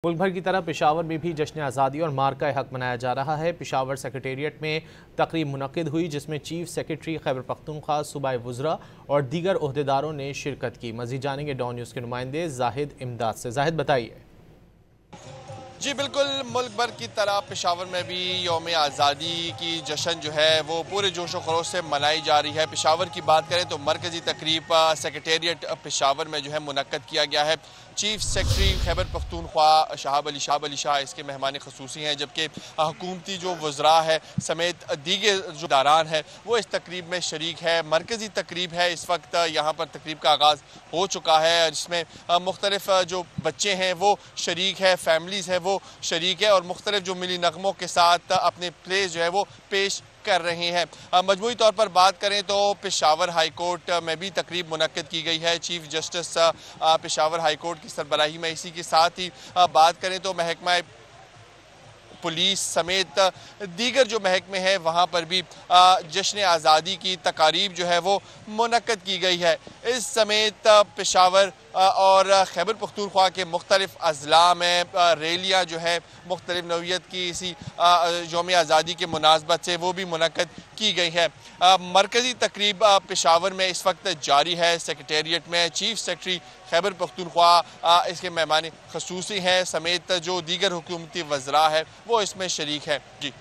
ملک بھر کی طرح پشاور میں بھی جشن آزادی اور مارکہ حق منایا جا رہا ہے۔ پشاور سیکریٹریٹ میں تقریب منعقد ہوئی جس میں چیف سیکریٹری خیبر پختونخوا صوبائی وزراء اور دیگر عہدیداروں نے شرکت کی۔ مزید جانیں گے ڈان نیوز کے نمائندے زاہد امداد سے۔ زاہد بتائیے۔ جی بالکل، ملک بھر کی طرح پشاور میں بھی یوم آزادی کی جشن جو ہے وہ پورے جوش و خروش سے منائی جا رہی ہے۔ پشاور کی بات کریں تو مرکزی تقریب سیکریٹریٹ پشاور میں جو ہے منعقد کیا گیا ہے۔ چیف سیکریٹری خیبر پختونخوا شہاب علی شاہ اس کے مہمان خصوصی ہیں، جبکہ حکومتی جو وزراء ہے سمیت دیگر جو اداران ہیں وہ اس تقریب میں شریک ہے۔ مرکزی تقریب ہے، اس وقت یہاں پر تقریب کا آغاز ہو چکا ہے، جس میں مختلف جو بچے ہیں وہ شریک ہے، فیملیز ہے وہ شریک ہے اور مختلف جو ملی نغموں کے ساتھ اپنے پلیز جو ہے وہ پیش کر رہے ہیں۔ مجموعی طور پر بات کریں تو پشاور ہائی کورٹ میں بھی تقریب منعقد کی گئی ہے۔ Chief justice Peshawar high court کی سربراہی میں، اسی کے ساتھ ہی بات کریں تو محکمہ پولیس سمیت دیگر جو محکمے ہیں وہاں پر بھی جشن آزادی کی تقاریب جو ہے وہ منعقد کی گئی ہے۔ اس سمیت پشاور اور خیبر پختونخوا کے مختلف اضلاع میں ریلیاں جو ہے مختلف نوعیت کی اسی یوم آزادی کے مناسبت سے وہ بھی منعقد کی گئی ہے۔ مرکزی تقریب پشاور میں اس وقت جاری ہے۔ سیکریٹریٹ میں چیف سیکریٹری خیبر پختونخوا اس کے مہمان خصوصی ہیں، سمیت جو دیگر حکومتی وزراء ہے وہ اس میں شریک ہے۔ جی